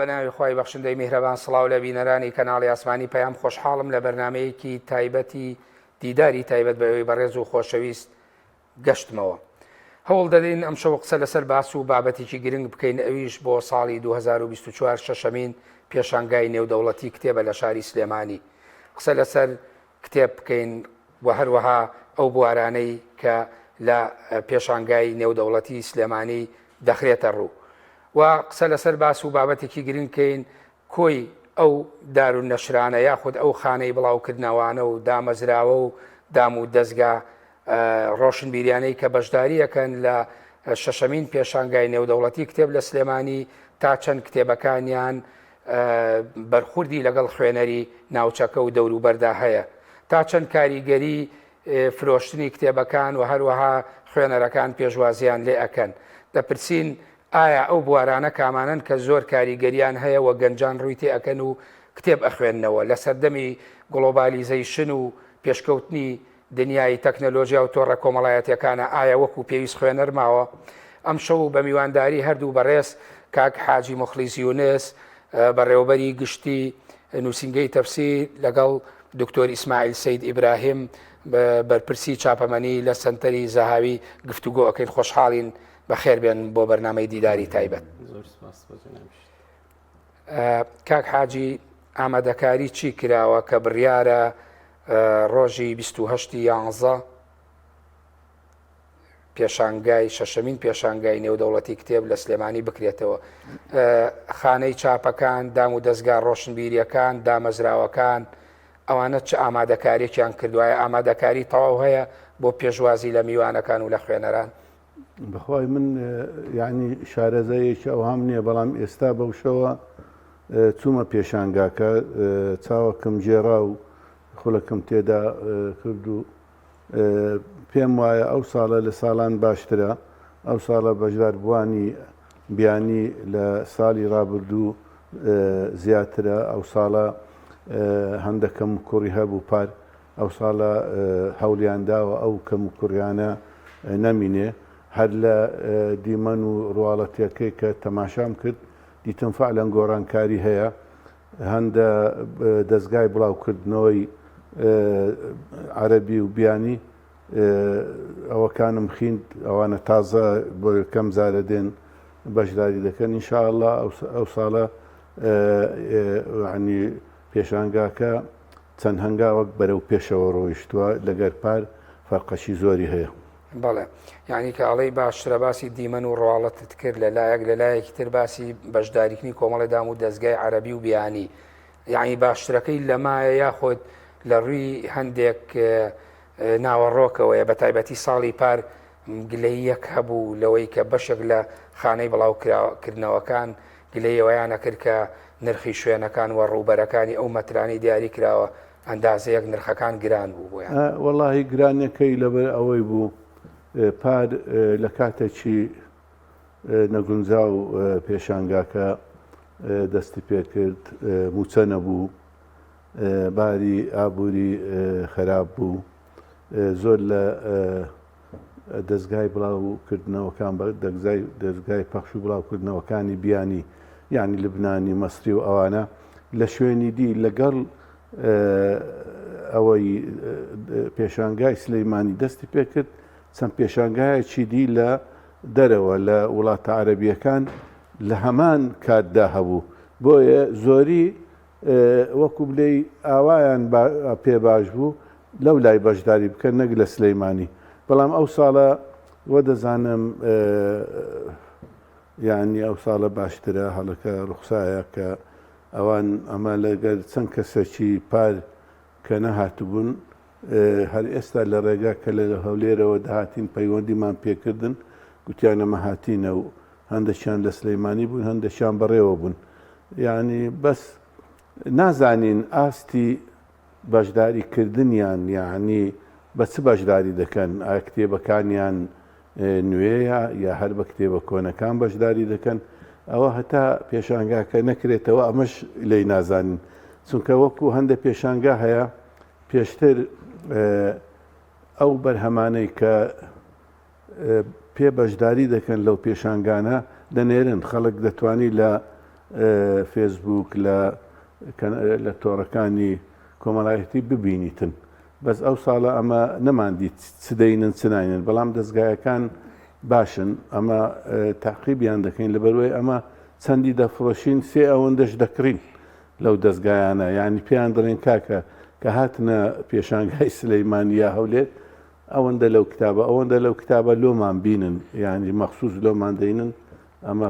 بەناوی خۆی بەخشندەی میهرەبان سڵاو لە بینەرانی کەناڵی ئاسمانی پەیام خۆشحاڵم لە بەرنمەیەکی تایبەتی دیداری تایبەت بەوەی بەڕێز و خۆشەویست گەشتمەوە. هەوڵ دەدەین ئەم شەو قسە لەسەر باس و بابەتێکی گرنگ بکەین، ئەویش بۆ ساڵی 2024 شەشەمین پێشانگای نێودەوڵەتی کتێبە لە شاری سلێمانی. قسە لەسەر کتێب بکەین و هەروەها ئەو بوارانەی کە لە پێشانگای نێودەوڵەتی سلێمانی دەخرێتە ڕوو و قسە لەسەر باس و بابەتێکی گرنگکەین کۆی ئەو دارونەشرانە یاخود ئەو خانەی بڵاوکردنەوانە و دامەزراوە و دام و دەستگا ڕۆشنبیریانەی کە بەشداریەکەن لە شەشەمین پێشانگای نێودەوڵەتی کتێب لە سلێمانی تا چەند کتێبەکانیان بەرخوردی لەگەڵ خوێنەری ناوچەکە و دەوروبەردا هەیە، تا چەند کاریگەری فرۆشتنی کتێبەکان و هەروەها خوێنەرەکان پێشوازیان لێ ئەکەن. دەپرسین ئایا ئەو بوارانە کامانن کە زۆر کاریگەریان هەیە و گەنجان ڕووی تێ ئەکەن و کتێب ئەخوێندنەوە لە سەردەمی گلۆبالیزەیشن و پێشکەوتنی دنیای تەکنەلۆژیا و تۆڕە کۆمەڵایەتیەکانە ئایا وەکو پێویست خوێنەر ماوە؟ ئەم شەو بە میوانداری هەردوو بەڕێز کاک حاجی مخلیس یونس بەڕێوەبەری گشتی نووسینگەی تەفسیر لەگەڵ دکتۆر ئیسماعیل سەید ئیبراهیم بەرپرسی چاپەمەنی لە سنتەری زەهاوی گفتوگۆ ئەکەین. خۆشحاڵین بەخێر بێن بۆ بەرنامەی دیداری تایبەت. کاک حاجی ئامادەکاری چی کراوە کە بڕیارە ڕۆژی 28/11 پێشانگای شەشەمین پێشانگای نێودەوڵەتی کتێب لە سلێمانی بکرێتەوە؟ خانەی چاپەکان، دام و دەستگا ڕۆشنبیریەکان، دامەزراوەکان ئەوانە چه ئامادەکاریێکیان کردوایە؟ ئامادەکاری تەواو هەیە بۆ پێشوازی لە میوانەکان و لە خوێنەران؟ بەخوای من یعنی شارەزایەکی ئەوهام نییە، بەڵام ئێستا بەوشەوە چوومە پێشانگاکە، چاوەکەم جێرا و خولەکەم تێدا کرد و پێم وایە ئەو ساڵە لە ساڵان باشترە. ئەو ساڵە بەشداربووانی بیانی لە ساڵی ڕابردوو زیاترە. ئەو ساڵە هەندێک کەم و کوڕی هەبوو پار، ئەو ساڵە هەولیانداوە ئەو کەم و کوڕیانە نەمینێ. هەر لە دیمەن و ڕواڵەتیەکەی کە تەماشام کرد دیتم فعلەن گۆڕانکاری هەیە. هەندە دەستگای بڵاوکردنەوەی عەرەبی و بیانی ئەوەکانم خوێند، ئەوانە تازە بۆ یەکەم جارە دێن بەشداری دەکەن. ئینشاءڵڵا ئەو ساڵە ینی پێشانگاکە چەند هەنگاوەک بەرەو پێشەوە ڕۆیشتووە، لەگەر پار فەرقەشی زۆری هەیە. بەڵێ، یعنی کە ئەڵەی باشترە باسی دیمەن و ڕواڵەتت کرد لەلایەک لەلایەکی تر باسی بەشداریکردنی کۆمەڵی دام و دەستگای عەرەبی و بیانی، یعنی باشترەکەی لەمایە یاخۆت لە ڕووی هەندێک ناوەڕۆکەوەیە؟ بە تایبەتی ساڵی پار گلەیەک هەبوو لەوەی کە بەشێک لە خانەی بڵاوکردنەوەکان گلەیەوەیانە کرد کە نرخی شوێنەکان و ڕووبەرەکانی ئەو مەترانی دیاری کراوە ئەندازەیەک نرخەکان گران بوو بۆیان. وەڵاهی گرانەکەی لەبەر ئەوەی بوو پار لە کاتێکی نەگونجاو پێشانگاکە دەستی پێ کرد، موچە نەبوو، باری ئابووری خراپ بوو، زۆر لە دەستگای بڵاوکردنەوەکان دەستگای پەخش و بڵاوکردنەوەکانی بیانی یعنی لبنانی مەسری و ئەوانە لە شوێنی دی لەگەڵ ئەوەی پێشانگای سلەیمانی دەستی پێ کرد چەند پێشانگایەکی دی لە دەرەوە لە وڵاتە عەرەبیەکان لە هەمان کاتدا هەبوو. بۆیە زۆری وەکو بلێی ئاوایان پێ باش بوو لەو لای بەشداری بکەن، نەک لە سلەیمانی. بەڵام ئەو ساڵە وە دەزانم یعنی ئەو ساڵە باشترە، هەڵەکە ڕوخسایە کە ئەوان ئەمە لەگەر چەند کەسێکی پار کە نەهاتبوون هەر ئێستا لە ڕێگا کە لە هەولێرەوە داهاتین پەیوەندیمان پێکردن، گوتیان ئەمە هاتینە و هەندێکیان لە سلەیمانی بوون، هەندێکیان بەڕێوە بوون. یعنی بەس نازانین ئاستی بەشداریکردنیان یعنی بە چ بەشداری دەکەن؟ ئایا کتێبەکانیان نوێیە یا هەر بە کتێبە کۆنەکان بەشداری دەکەن؟ ئەوە هەتا پێشانگاکە نەکرێتەوە ئەمەش لێی نازانین، چونکە وەکو هەندێک پێشانگا هەیە پێشتر ئەو بەرهەمانەی کە پێ بەشداری دەکەن لەو پێشانگانە دەنێرن، خەڵک دەتوانی لە فێسبوک لە تۆڕەکانی کۆمەڵایەتی ببینیتن. بەس ئەو ساڵە ئەمە نەماندی چدەینن چناینن، بەڵام دەستگایەکان باشن، ئەمە تاقیبیان دەکەین لەبەروەی ئەمە چەندی دەفرۆشین سێ ئەوەندەش دەکڕین لەو دەستگایانە، یعنی پێیان دەڵێن کاکە کە هاتنە پێشانگای سلەیمانیا هەولێر ئەوەندە لەو کتابە ئەوەندە لەو کتابە لۆمان بینن، یعنی مەخصوص لۆمان دەینن، ئەمە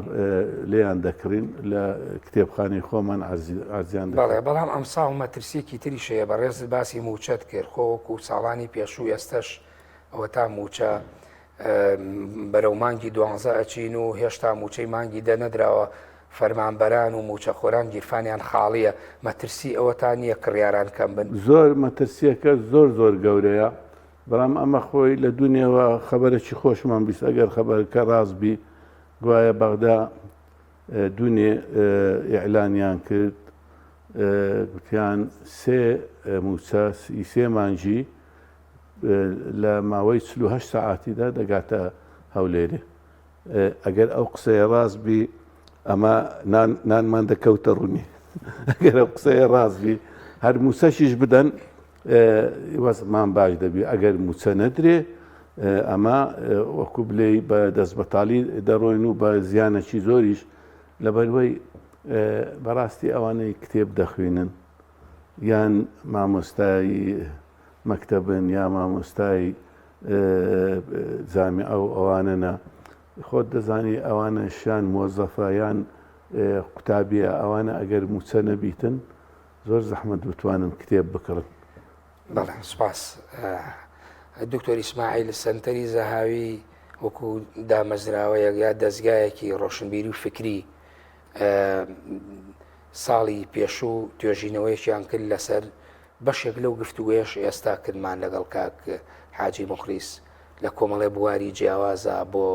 لێیان دەکڕین لە کتێبخانەی خۆمان ئازیان بەڵێ. بەڵام ئەم ساڵ مەترسیەکی تریشەیە بەڕێز باسی موچەت کرد، خۆوەکو ساڵانی پێشوو ئێستش ئەوە تا موچە بەرەو مانگی 12 ئەچین و هێشتا موچەی مانگی دەنەدراوە، فەرمانبەران و موچەخۆران گیرفانیان خاڵیە. مەترسی ئەوە تا نییە کڕیاران کەم بن. زۆر مەترسیەکە زۆر گەورەیە، بەڵام ئەمە خۆی لە دنیاوە خەبەرێکی خۆشمان بیست ئەگەر خەبەرکە ڕاستبی. گوایە بەغدا دوونێ ئیعلانیان کرد، گوتیان سێ موچە سێ مانجی لە ماوەی 48 ساعاتیدا دەگاتە هەولێرێ. ئەگەر ئەو قسەیە ڕاستبی ئەمە نانمان دەکەوتە ڕوونی. ئەگەر ئەو قسەیە ڕاستبی هەر موچەشیش بدەن وەزمان باش دەبی. ئەگەر موچە نەدرێ ئەمە وەکو بلێ بە دەست بەتاڵی دەڕۆین و بە زیانەکی زۆریش، لەبەروەی بەڕاستی ئەوانەی کتێب دەخوێنن یان مامۆستایی مەکتەبن یا مامۆستای زامی ئەوانەنە، خۆت دەزانی ئەوانە شیان مۆزەفە یان قوتابیە، ئەوانە ئەگەر موچە نەبیتن زۆر زەحمەت بتوانن کتێب بکڕن. بەڵێ سوپاس. دکتۆر ئیسماعیل سەنتەری زەهاوی وەکو دامەزراوەیەک یا دەستگایەکی ڕۆشنبیری و فکری ساڵی پێشوو توێژینەوەیەکیان کرد لەسەر بەشێک لەو گفتوگوێش ئێستا کردمان لەگەڵ کاک حاجی مخلیس لە کۆمەڵێ بواری جیاوازە بۆ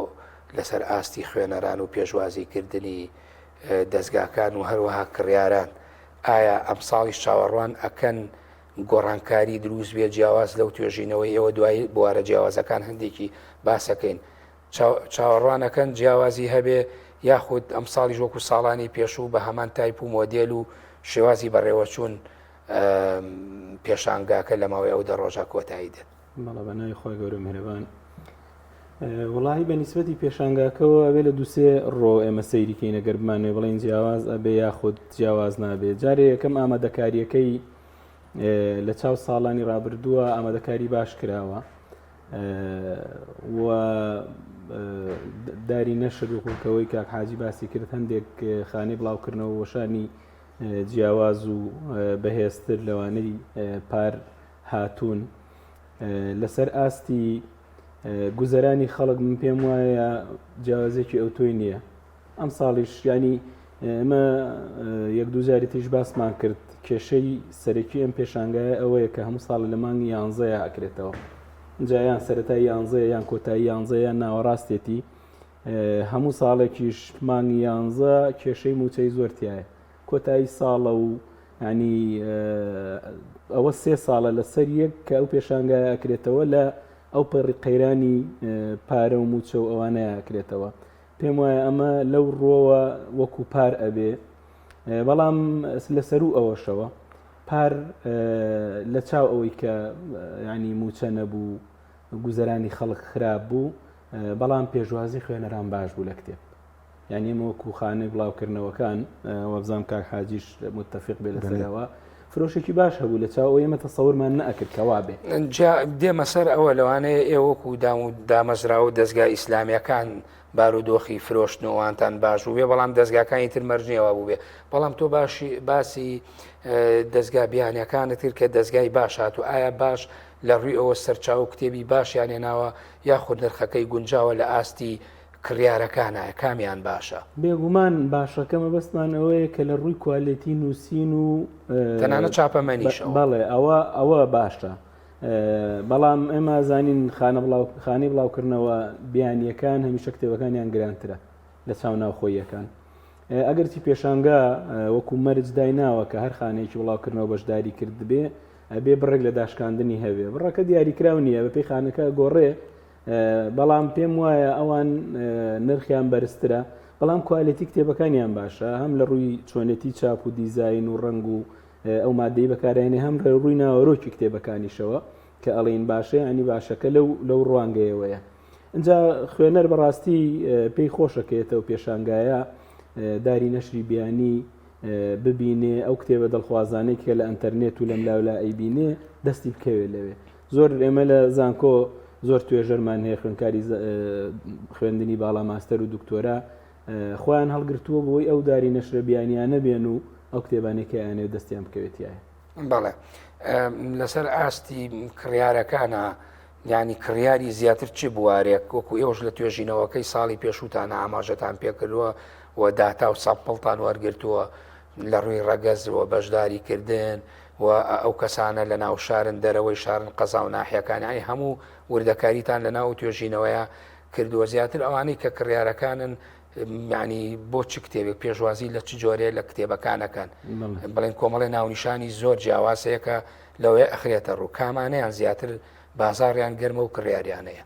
لەسەر ئاستی خوێنەران و پێشوازیکردنی دەستگاکان و هەروەها کڕیاران. ئایا ئەم ساڵی چاوەڕوان ئەکەن گۆڕانکاری دروست بێ جیاواز لەو توێژینەوەی ئێوە دوای بوارە جیاوازەکان هەندێکی باسەکەین، چاوەڕوانەکەن جیاوازی هەبێ یاخود ئەم ساڵی وەکو ساڵانی پێشوو بە هەمان تایپ و مۆدێل و شێوازی بەڕێوەچوون پێشانگاکە لە ماوەی ئەو دەڕۆژە کۆتایی دێت؟ بەڵێ بەناوی خۆی گەورە میهرەبان، وڵاهی بە نیسبەتی پێشانگاکەوە ئەوێ لە دووسێ ڕۆ ئێمە سەیریکەین ئەگەر بمانێ بڵێن جیاواز ئەبێ یاخود جیاواز نابێت. جارێ یەکەم ئامادەکاریەکەی لە چاو ساڵانی ڕابردووە ئامادەکاری باش کراوە و داری نەشر و قوڵکەوەی کاک حاجی باسی کرد هەندێک خانەی بڵاوکردنەوە وەشانی جیاواز و بەهێزتر لەوانەی پار هاتوون لەسەر ئاستی گوزەرانی خەڵک. من پێم وایە جیاوازێکی ئەوتۆی نییە ئەم ساڵیش، ینی ئەمە یەک دوو جاری تریش باسمان کرد کێشەی سەرەکی ئەم پێشانگایە ئەوەیە کە هەموو ساڵ لە مانگی 11 ئەکرێتەوە، جایان سەرەتایی 11 یان کۆتایی 11 یان ناوەڕاستێتی، هەموو ساڵێکیش مانگی 11 کێشەی موچەی زۆرتیایە. کۆتایی ساڵە و ینی ئەوە 3 ساڵە لەسەر یەک کە ئەو پێشانگایە ئەکرێتەوە لە ئەو پەڕی قەیرانی پارە و موچە و ئەوانەیە ئەکرێتەوە. پێم وایە ئەمە لەو ڕۆوە وەکو پار ئەبێ، بەڵام لەسەر و ئەوەشەوە پار لە چاو ئەوەی کە ینی موچە نەبوو گوزەرانی خەڵک خراپ بوو، بەڵام پێشوازی خوێنەران باش بوو لە کتێب. یعنی ئێمە وەکو خانەی بڵاوکردنەوەکان وەبزانام کاک حاجیش متفق بێ لەسەرەوە فرۆشێکی باش هەبوو لە چاو ئێمە تەسەورمان نەئەکرد کەوا بێ. دێمە سەر ئەوە لەوانەیە ئێوەکو دامەزرا و دەستگای ئیسلامیەکان بارودۆخی فرۆشتنەوەوانتان باش بوو بێ، بەڵام دەستگاکانی تر مەرجنیەوە بوو بێ. بەڵام تۆ باسی دەستگا بیانیەکانت کرد کە دەستگای باش هاتوو. ئایا باش لە ڕووی ئەوە سەرچاو کتێبی باشیان هێناوە یاخود نرخەکەی گونجاوە لە ئاستی کڕیارەکانە کامیان باشە؟ بێگومان باشەکەمە بەستمان ئەوەیە کە لە ڕووی کوالێتی نووسین و تەنانەت چاپەمەنیشەوە. بەڵێ ئەوە باشە، بەڵام ئێمە زانین خانەی بڵاوکردنەوە بیانیەکان هەمیشە کتێبەکانیان گرانترە لە چاو ناوخۆیەکان. ئەگەرچی پێشانگا وەکو مەرج دایناوە کە هەر خانەیەکی بڵاوکردنەوە بەشداری کرد بێ ئەبێ بڕێک لە داشکاندنی هەبێ، بڕەکە دیاریکراو نییە بەپێی خانەکە گۆڕێ، بەڵام پێم وایە ئەوان نرخیان بەرزترە بەڵام کوالیتی کتێبەکانیان باشە هەم لە ڕووی چۆنێتی چاپ و دیزاین و ڕنگ و ئەو مادەی بەکارێنێ هەم لە ڕووی ناوەڕۆکی کتێبەکانیشەوە کە ئەڵین باشە ینی باشەکە لەو ڕوانگەیەوەیە. اینجا خوێنەر بەڕاستی پێی خۆشەکەێتەوە پێشانگایە داری نەشری بیانی ببینێ ئەو کتێبە دڵخوازانەی کە لە ئەنتەرنێت و لەم لاولا ئەیبینێ دەستی بکەوێت لەوێ. زۆر ئێمە لە زانکۆ زۆر توێژەرمان هەیە خوێنکاری خوێندنی باڵا ماستەر و دکتۆرا خۆیان هەڵگرتووە بۆی ئەو داری نەشرە بیانیانە بێن و ئەو کتێبانێکیانێ دەستیان بکەوێتیایە. بەڵێ لەسەر ئاستی کڕیارەکانە ینی کڕیاری زیاتر چی بوارێک وەکو ئێوەش لە توێژینەوەکەی ساڵی پێشووتانە ئاماژەتان پێکردووە و داتا و ساپڵتان وەرگرتووە لە ڕووی ڕەگەزەوە بەشداریکردن و ئەو کەسانە لە ناو شارن دەرەوەی شارن قەزا و ناحیەکانی هەموو وردەکاریتان لە ناو توێژینەوەیە کردووە زیاتر ئەوانەی کە کڕیارەکانن ینی بۆ چ کتێبێک پێشوازی لە چ جۆرێ لە کتێبەکانەکەن بڵێن کۆمەڵی ناونیشانی زۆر جیاوازەیەکە لەوەی ئەخرێتە ڕوو کامانەیان زیاتر بازاڕیان گەرمە و کڕیاریانەیە.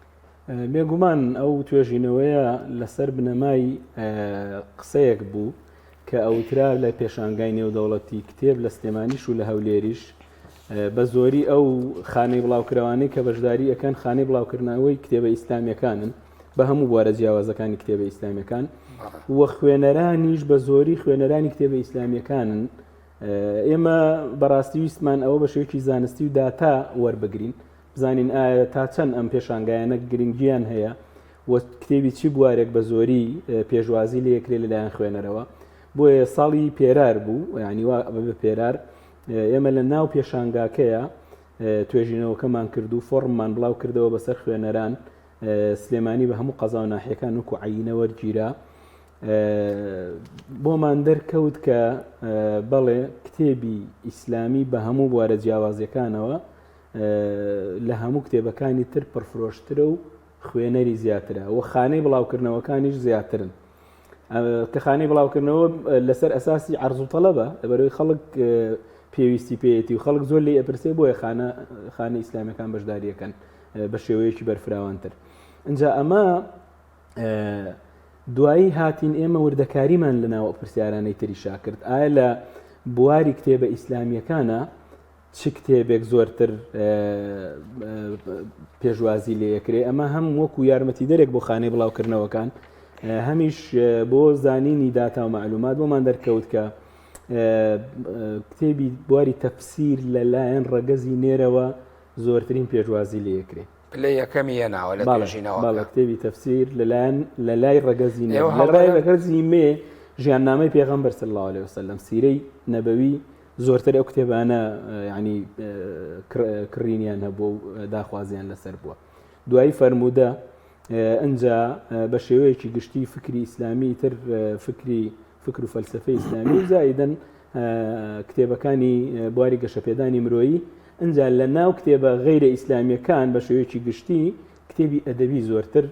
بێگومان ئەو توێژینەوەیە لەسەر بنەمای قسەیەک بوو کە ئەوترا لە پێشانگای نێودەوڵەتی کتێب لە سلێمانیش و لە هەولێریش بە زۆری ئەو خانەی بڵاوکراوانەی کە بەشداری ئەەکەن خانەی بڵاوکردنەوەی کتێبە ئیسلامیەکانن بە هەموو بوارە جیاوازەکانی کتێبە ئیسلامیەکان وە خوێنەرانیش بە زۆری خوێنەرانی کتێبە ئیسلامیەکانن. ئێمە بەڕاستی ویستمان ئەوە بە شێوەیەکی زانستی و داتا وەربگرین بزانین ئایا تا چەند ئەم پێشانگایانە گرنگیان هەیە وە کتێبی چی بوارێک بە زۆری پێشوازی لە یەکرێ لەلایەن خوێنەرەوە. بۆیە ساڵی پێرار بوو ینی وا بە پێرار ئێمە لە ناو پێشانگاکەیە توێژینەوەکەمان کرد و فۆڕممان بڵاو کردەوە بەسەر خوێنەران سلێمانی بە هەموو قەزا و ناحیەکان وەکو عەینە وەرگیرا بۆمان دەرکەوت کە بەڵێ کتێبی ئیسلامی بە هەموو بوارە جیاوازیەکانەوە لە هەموو کتێبەکانی تر پڕفرۆشترە و خوێنەری زیاترە و خانەی بڵاوکردنەوەکانیش زیاترن کە خانەی بڵاوکردنەوە لەسەر ئەساسی عەرز و تەڵەبە لەبەرەوەی خەڵک پێویستی پێیەتی و خەڵک زۆر لێ ئەپرسێ بۆیە خانە ئیسلامیەکان بەشداریەکەن بە شێوەیەکی بەرفراوانتر. اینجا ئەمە دوایی هاتین ئێمە وردەکاریمان لە ناو پرسیارانەی تریشا کرد ئایا لە بواری کتێبە ئیسلامیەکانە چ کتێبێک زۆرتر پێشوازی لێ یەکرێ. ئەمە هەم وەکو یارمەتی دەرێک بۆ خانەی بڵاوکردنەوەکان هەمیش بۆ زانینی داتا و معلومات بۆمان دەرکەوت کە کتێبی بواری تەفسیر لەلایەن ڕەگەزی نێرەوە زۆرترین پێشوازی لێ یەکرێ. لە یەکەمی ناوە لە توێژینەوە کتێبی تەفسیر لە لای ڕەگەزی ڕەگەزی مێ ژیاننامەی پێغەمبەر صلی الله علیه وسلم سیرەی نەبەوی زۆرتر ئەو کتێبانە ینی کڕینیان هەبوو و داخوازیان لەسەر بووە. دوایی فەرموودە ئەنجا بە شێوەیەکی گشتی فکری ئیسلامی تر فکر و فەلسفەی ئیسلامی و زائیدەن کتێبەکانی بواری گەشەپێدانی مرۆیی ئەنجا لە ناو کتێبە غەیرە ئیسلامیەکان بە شێوەیەکی گشتی کتێبی ئەدەبی زۆرتر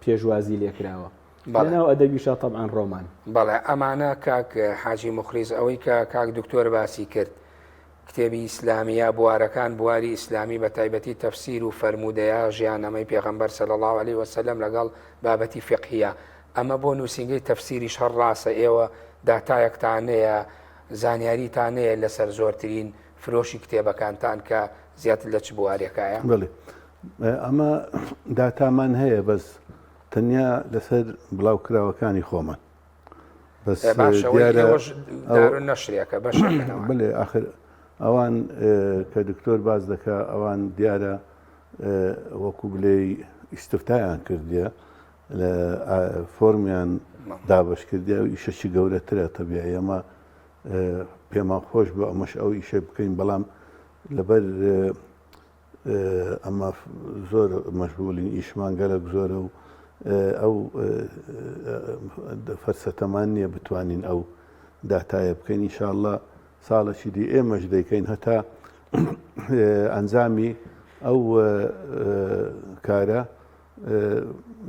پێشوازی لێکراوە لەناو ئەدەبیشا طبعاً ڕۆمان. بەڵێ ئەمانە کاک حاجی مخلیس ئەوەی کە کاک دکتۆر باسی کرد کتێبی ئیسلامیە بوارەکان بواری ئیسلامی بە تایبەتی تەفسیر و فەرموودەیە ژیاننامەی پێغەمبەر صلی الله علیه وسلم لەگەڵ بابەتی فقهیە ئەمە بۆ نووسینگەی تەفسیریش هەر ڕاستە ئێوە داتایەکتانەیە زانیاریتانەیە لەسەر زۆرترین فرۆشی کتێبەکانتان کە زیاتر لە چ بوارێکایە؟ بڵێ ئەمە داتامان هەیە بەس تەنیا لەسەر بڵاوکراوەکانی خۆمان بەس نەشرێکە بەشەکەنەوە. بڵێ ئاخر ئەوان کە دکتۆر باز دەکا ئەوان دیارە وەکو بلێ ئیستفتایان کردیە لە فۆرمیان دابش کردیا و ئیشەکی گەورەترە تەبیعی ئەمە پێمان خۆش بۆ ئەمەش ئەو ئیشە بکەین بەڵام لەبەر ئەمە زۆر مەشغولین ئیشمان گەلک زۆرە و ئەو فەرسەتەمان نییە بتوانین ئەو داتایە بکەین ئینشاءالله ساڵێکی دی ئێمەش دەیکەین هەتا ئەنجامی ئەو کارە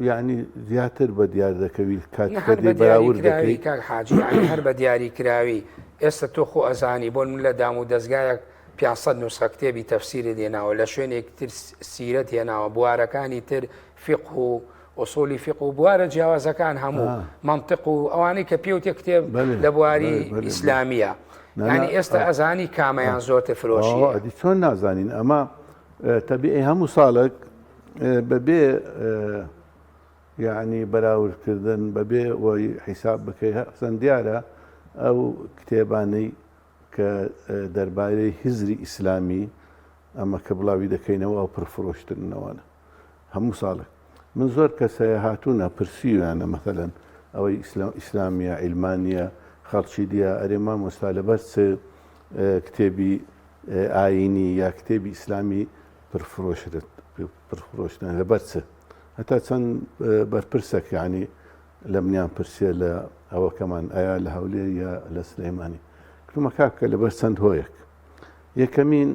یعنی زیاتر بە دیار دەکەوی کاتکردی بەراورد دەکەی کاک حاجی هەر بە دیاریکراوی ئێستا تۆ خۆ ئەزانی بۆ من لە دام و دەستگایەک 500 نوسخە کتێبی تەفسیرت هێناوە لە شوێنێک تر سیرەت هێناوە بوارەکانی تر فقه ئۆسولی فقه و بوارە جیاوازەکان هەموو منطق و ئەوانەی کە پێوتێ کتێب لە بواری ئیسلامیە ینی ئێستا ئەزانی کامەیان زۆرتە فرۆشی ئەدی چۆن نازانین ئەمە تەبیعی هەموو ساڵێک بەبێ یعنی بەراوردکردن بەبێ ئەوەی حیساب بکەی حەسەن دیارە ئەو کتێبانەی کە دەربارەی هیزری ئیسلامی ئەمە کە بڵاوی دەکەینەوە ئەو پرفرۆشتنەوەە هەموو ساڵێک من زۆر کەسەیە هاتوونە پرسیویانە مەثەلەن ئەوەی ئیسلامیە عیلمانیە خەڵکی دیە ئەرێ مامۆستا لەبەر چ کتێبی ئاینی یا کتێبی ئیسلامی پرفرۆشتن لەبەر چ هەتا چەند بەرپرسێک یعنی لە منیان پرسێ لە ئەوە کەمان ئایا لە هەولێر یا لە سلەیمانی کلمە کاکە لەبەر چەند هۆیەک یەکەمین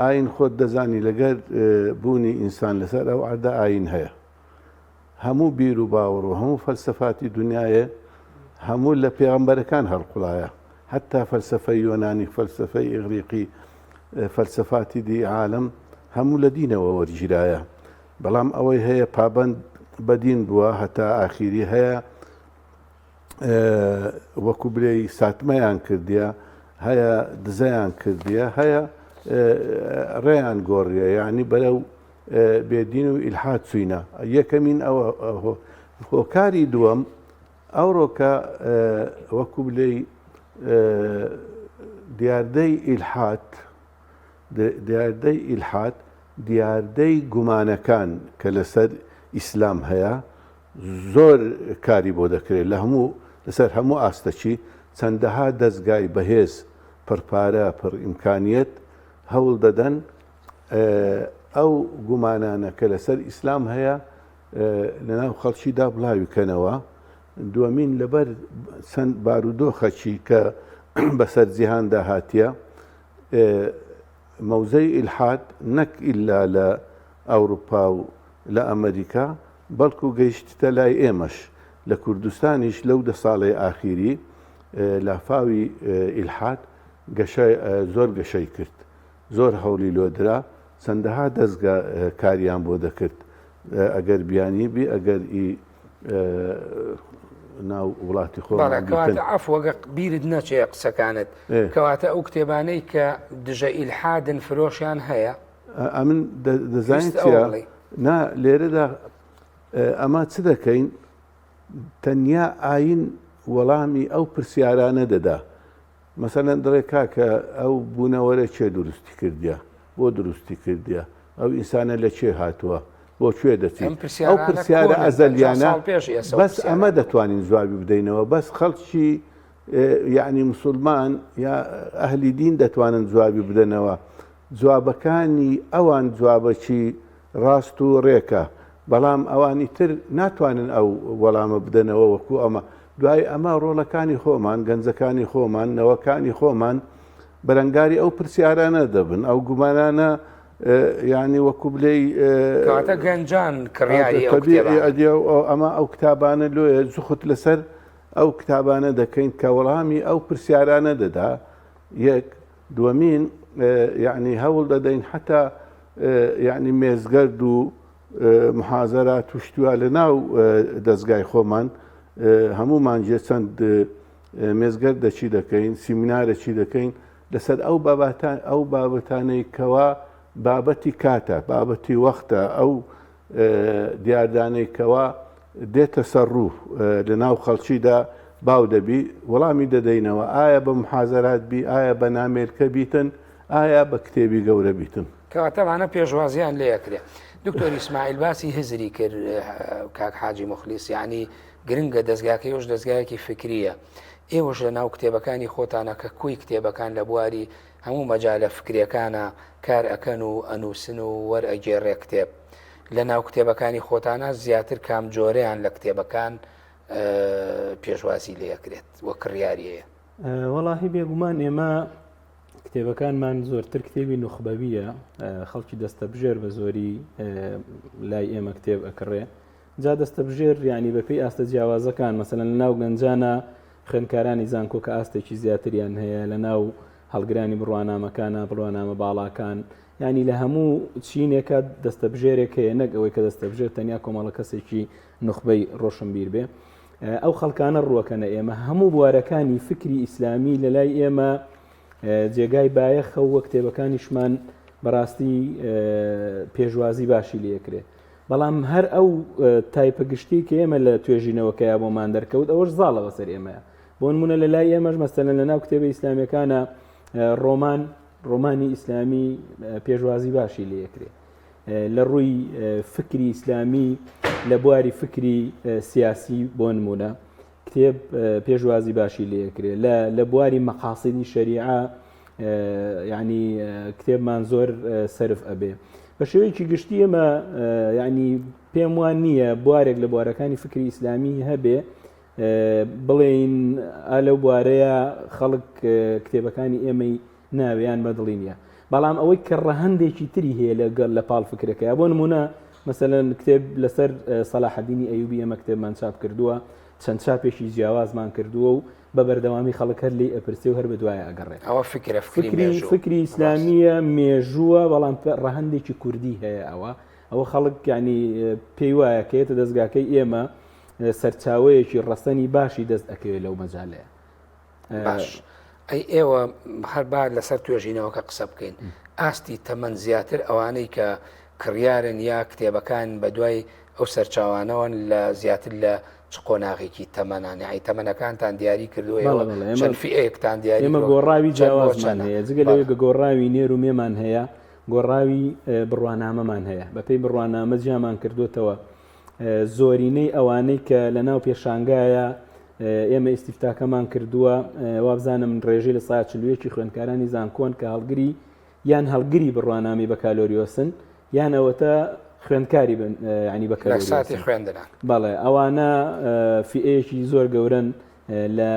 ئاین خۆت دەزانی لەگەر بوونی ئینسان لەسەر ئەو عەردە ئاین هەیە هەموو بیر و باوەڕ و هەموو فەلسەفاتی دنیاە هەموو لە پێغەمبەرەکان هەڵقوڵایە حتا فەلسەفەی یۆنانی فەلسەفەی ئیغریقی فەلسەفاتی دی عالم هەموو لە دینەوە وەرگیرایە بەڵام ئەوەی هەیە پابەند بەدین بووە هەتا ئاخیری هەیە وەکو برێی ساتمەیان کردیە هەیە دزەیان کردیە هەیە ڕێیان گۆڕیە یعنی بەرەو بێدین و ئیلحاد چوینە یەکەمین ئەوە هۆکاری دووەم ئەوڕۆکە وەکو بلێی دیاردەی ئیلحاد دیاردەی گومانەکان کە لەسەر ئیسلام هەیە زۆر کاری بۆ دەکرێت لە هەموو لەسەر هەموو ئاستەچی چەندەها دەستگای بەهێز پڕپارە پڕ ئیمکانیەت هەوڵ دەدەن ئەو گومانانە کە لەسەر ئیسلام هەیە لەناو خەڵکیدا بڵاویکەنەوە دووەمین لەبەر چەند بارودۆخەکی کە بەسەر جیهاندا هاتیە مەوزەی ئیلحاد نەک ئیلا لە ئەوروپا و لە ئەمریکا بەڵکو گەیشتە لای ئێمەش لە کوردستانیش لەو 10 ساڵەی ئاخیری لافاوی ئیلحاد زۆر گەشەی کرد زۆر هەوڵی لۆدرا چەندەها دەستگا کاریان بۆ دەکرد ئەگەر بیانی بی ئەگەر ناو وڵاتی خۆڵاتە ئەفوەگە بیرت نەچێ قسەکانت کەواتە ئەو کتێبانەی کە دژە ئیلحادن فرۆشیان هەیە ئەمن دەزانیت نا لێرەدا ئەمە چ دەکەین تەنیا ئاین وەڵامی ئەو پرسیارانە دەدا مەسەلەن دڵێ کاکە ئەو بوونەوەرە چێ دروستی کردیە بۆ دروستی کردیە ئەو ئینسانە لە چێ هاتووە بۆ کوێ دەچین ئەو پرسیارە ئەزەلیانە بەس ئەمە دەتوانین جوابی بدەینەوە بەس خەڵکی یعنی مسلمان یا ئەهلی دین دەتوانن جوابی بدەنەوە جوابەکانی ئەوان جوابەکی ڕاست و ڕێکە بەڵام ئەوانی تر ناتوانن ئەو وەڵامە بدەنەوە وەکو ئەمە دوای ئەمە ڕۆڵەکانی خۆمان گەنجەکانی خۆمان نەوەکانی خۆمان بەرەنگاری ئەو پرسیارانە دەبن ئەو گومانانە یعنی وەکو بلەی کەواتە گەنجان کڕیاری ئەمە ئەو کتابانە لۆیە زوخت لەسەر ئەو کتابانە دەکەین کە وەڵامی ئەو پرسیارانە دەدا یەک دووەمین یعنی هەوڵ دەدەین حتا یعنی مێزگەرد و محازەرات توشتووە لە ناو دەستگای خۆمان هەمومانجێ چەند مێزگەردەچی دەکەین سیمینارەچی دەکەین لەسەر ئەو بابەتانەی کەوا بابەتی کاتە بابەتی وەختە ئەو دیاردانەی کەوا دێتە سەر ڕوو لە ناو خەڵکیدا باو دەبی وەڵامی دەدەینەوە ئایا بە محازەرات بی ئایا بە نامێرکە بیتن ئایا بە کتێبی گەورە بیتن کەواتەمانە پێشوازیان لێەکرێ دکتۆر ئیسماعیل باسی هزری کرد کاک حاجی مخلیس یعنی گرنگە دەستگاکەیەوەش دەستگایەکی فکریە ئێوەش لە ناو کتێبەکانی خۆتانە کە کوی کتێبەکان لە بواری هەموو مەجالە فکریەکانە کار ئەکەن و ئەنووسن و وەرئەگێڕێ کتێب لە ناو کتێبەکانی خۆتانە زیاتر کام جۆرەیان لە کتێبەکان پێشوازی لێەکرێت وە کڕیاریەیە وەڵاهی بێگومان ئێمە کتێبەکانمان زۆرتر کتێبی نوخبەویە خەڵکی دەستە بژێر بە زۆری لای ئێمە کتێب ئەکڕێ جا دەستە بژێر یعنی بەپێی ئاستە جیاوازەکان مەسەلەن لە ناو گەنجانە خوێندکارانی زانکۆ کە ئاستێکی زیاتریان هەیە لە ناو هەڵگرانی بڕوانامەکانە بڕوانامە باڵاکان ینی لە هەموو چینێکە دەستەبژێرێک هەیە نەک ئەوەی کە دەستەبژێر تەنیا کۆمەڵە کەسێکی نخبەی ڕۆشنبیر بێ. ئەو خەڵکانە ڕووەکەنە ئێمە هەموو بوارەکانی فکری ئیسلامی لە لای ئێمە جێگای بایەخە و کتێبەکانیشمان بەڕاستی پێشوازی باشی لێکرێ. بەڵام هەر ئەو تایپە گشتی کە ئێمە لە توێژینەوەکەیە بۆمان دەرکەوت ئەوەش زاڵەوە سەر ئێمەیە. بۆ نمونە لە لای ئێمەش مەسەلەن لە ناو کتێبە ئیسلامیەکانە ڕۆمانی ئیسلامی پێشوازی باشی لێکرێ. لە ڕووی فکری ئیسلامی لە بواری فکری سیاسی بۆ نمونە کتێب پێشوازی باشی لێکرێ. لە بواری مەقاسیدی شەریعە ینی کتێبمان زۆر سەرف ئەبێ. بە شێوەیەکی گشتی ئێمە ینی پێم وان نییە بوارێک لە بوارەکانی فکری ئیسلامی هەبێ بڵێن ئالە بوارەیە خەڵک کتێبەکانی ئێمەی ناویان بەدڵی نیە. بەڵام ئەوەی کە ڕەهەندێکی تری هەیە لەگەڵ لە پاڵ فکرەکەی بۆ نمونە مەسەلەن کتێب لەسەر سەلاحەدینی ئەیوبی ئێمە کتێبمان چاپ کردووە، چەند چاپێکی جیاوازمان کردووە و بە بەردەوامی خەڵک هەر لێ ئەپرسێ و هەر بە دوایە ئەگەڕێت. ئەوە فکری ئیسلامیە مێژووە بەڵام ڕەهەندێکی کوردی هەیە. ئەوە خەڵک ینی پێی وایە کەیتە دەستگاکەی ئێمە سەرچاوەیەکی ڕەسەنی باشی دەست ئەکەوێت لەو مەجالەیە. باش ئەی ئێوە هەربار لەسەر توێژینەوەکە قسە بکەین. ئاستی تەمەەن زیاتر ئەوانەی کە کڕیارن یا کتێبەکان بە دوای ئەو سەرچاوانەوەن لە زیاتر لە چ قۆناغێکی تەمەنانی ئەی تەمەنەکانتان دیاری کردووە چەند فئەیەکتان دیاری. ئێمە گۆڕاوی جیاوازمان هەیە جگە لەوەی کە گۆڕاوی نێر و مێمان هەیە گۆڕاوی بڕوانامەمان هەیە. بەپێی بڕوانامە جیامان کردوتەوە زۆرینەی ئەوانەی کە لە ناو پێشانگایە ئێمە ئیسیفتاکەمان کردووە وابزانم ڕێژەی لە ساعت 40 خوێندکارانی زانکۆن کە هەڵگری یان هەڵگری بڕوانامی بەکالۆریۆسن یان ئەوەتە خوێندکاری بن ینی بەکاری خوێندنان. بەڵێ ئەوانە فئەیەکی زۆر گەورن لە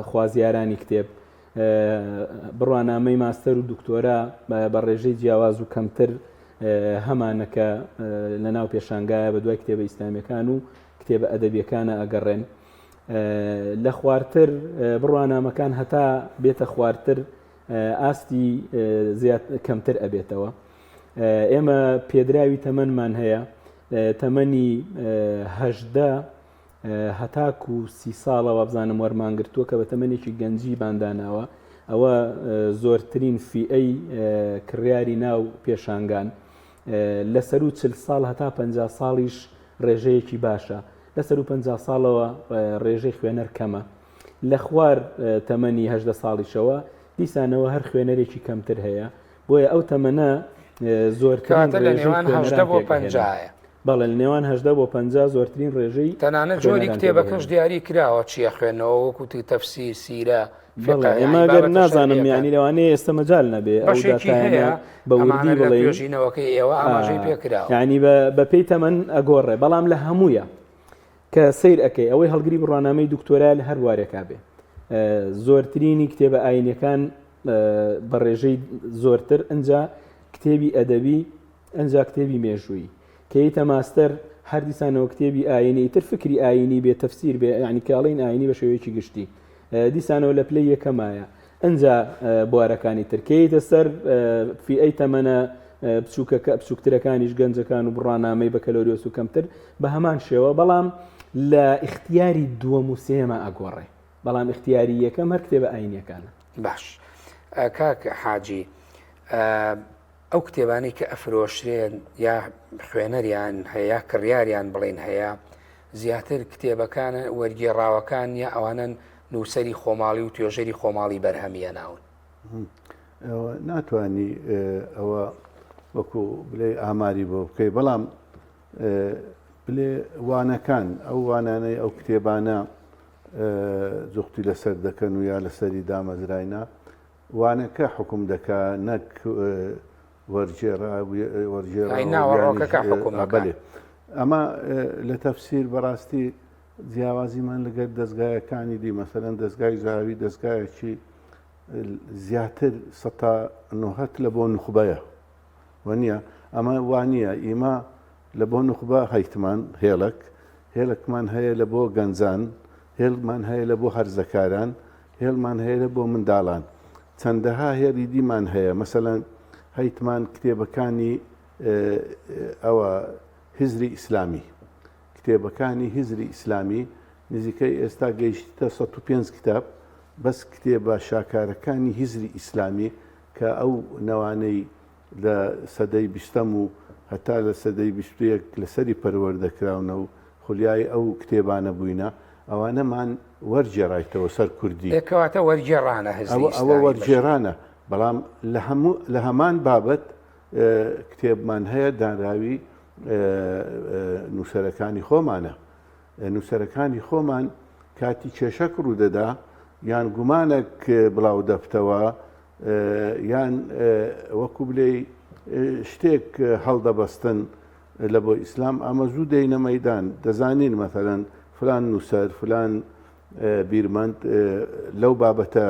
خوازیارانی کتێب. بڕوانامەی ماستەر و دکتۆرا بە ڕێژەی جیاواز و کەمتر هەمانەکە لە ناو پێشانگایە بە دوای کتێبە ئیسلامیەکان و کتێبە ئەدەبیەکانە ئەگەڕێن. لە خوارتر بڕوانامەکان هەتا بێتە خوارتر ئاستی کەمتر ئەبێتەوە. ئێمە پێدراوی تەمەنمان هەیە تەمەنی 18 هەتاکو 30 ساڵەوە بزانم وەرمانگرتووە کە بە تەمەنێکی گەنجی بانداناوە. ئەوە زۆرترین فئەی کڕیاری ناو پێشانگان لەسەر و 40 ساڵ هەتا 50 ساڵیش ڕێژەیەکی باشە. لەسەر و 50 ساڵەوە ڕێژەی خوێنەر کەمە. لە خوار تەمەنی 18 ساڵیشەوە دیسانەوە هەر خوێنەرێکی کەمتر هەیە. بۆیە ئەو تەمەنە زۆرترین لە نێوان 18 بۆ 50. بەڵێ لە نێوان 18 بۆ 50 زۆرترین ڕێژەی تەنانەت جۆری کتێبەکەش دیاری کراوە چیە خوێنەوە وەکوتی تەفسیر سیرە ئێمە گەر نازانم یانی لەوانەیە ئێستا مەجال نەبێ بەشێکی بە وردی بڵێژینەوەکەی ئێوە ئاماژەی پێکراوە ینی بە پێی تەمەن ئەگۆڕێ بەڵام لە هەموویە کە سیر ئەەکەی ئەوەی هەڵگری بڕوانامەی دکتۆرا لە هەر وارێکا بێ. زۆرترینی کتێبە ئاینەکان بە ڕێژەی زۆرتر ئەنجا کتێبی ئەدەبی ئەنجا کتێبی مێژووی کەیتە ماستەر هەردیسانەوە کتێبی ئاینی تر فکری ئاینی بێ تەفسیر بێ ینی کاڵین ئاینی بە شێوەیەکی گشتی دیسانەوە لە پلەی یەکەمایە ئەنجا بوارەکانی ترکیتە سەر فئەی تەمەنە بچووکترەکانیش گەنجەکان و بڕوانامەی بە کەلۆریۆس و کەمتر بە هەمان شێوە. بەڵام لە اختیاری دووەم و سێمە ئەگۆڕێ بەڵام اختیاری یەکەم هەر کتێبە ئاینیەکانە. باش کاک حاجی ئەو کتێبانی کە ئەفرۆشرێن یا خوێنەریان هەیە کڕیاریان بڵێن هەیە زیاتر کتێبەکانە وەرگێڕاوەکان یا ئەوانن نووسری خۆماڵی و توێژەری خۆماڵی بەرهەمیە ناون. ناتوانی ئەوە وەکو بڵێ ئاماری بۆ بکەی بەڵام بڵێ وانەکان ئەو وانانەی ئەو کتێبانە جوختی لەسەر دەکەن و یا لەسەری دامەزراینە وانەکە حکوم دەکا نەک وەرجێڕاوەڕۆکەکە ئەمە لە تەفسیر بەڕاستی جیاوازیمان لەگەر دەستگایەکانی دی مەسەرەن دەستگای زاوی دەستگایەکی زیاتر 90 لە بۆ نخبەیە وەنیە ئەمە وانە ئیمە لە بۆ نخبە هەیتمان هێلکمان هەیە لە بۆ گەنجان هێڵمان هەیە لە بۆ هەرزەکاران هێڵمان هەیە لە بۆ منداڵان چەندەها هێڵی دیمان هەیە مەسەلەن هەیتمان کتێبەکانی ئەوە هزری ئیسلامی کتێبەکانی هزری ئیسلامی نزیکەی ئێستا گەیشتە 105 کتاب بەس کتێبە شاکارەکانی هزری ئیسلامی کە ئەو نەوانەی لە سەدەی 20 و هەتا لە سەدەی 21 لەسەری پەروەردەکراونە و خولیای ئەو کتێبانە بووینە ئەوانەمان وەرجێڕایتەوە سەر کوردی کەواتە وەرجێڕانە ئەوە وەرجێڕانە بەڵام لە هەمان بابەت کتێبمان هەیە دانراوی نووسەرەکانی خۆمانە نووسەرەکانی خۆمان کاتی کێشەک ڕوودەدا یان گومانێک بڵاو دەفتەوە یان وەکو بلێ شتێک هەڵدەبەستن لە بۆ ئیسلام ئەمە زوو دەینە مەیدان دەزانین مەثەلەن فلان نووسەر فلان بیرمەند لەو بابەتە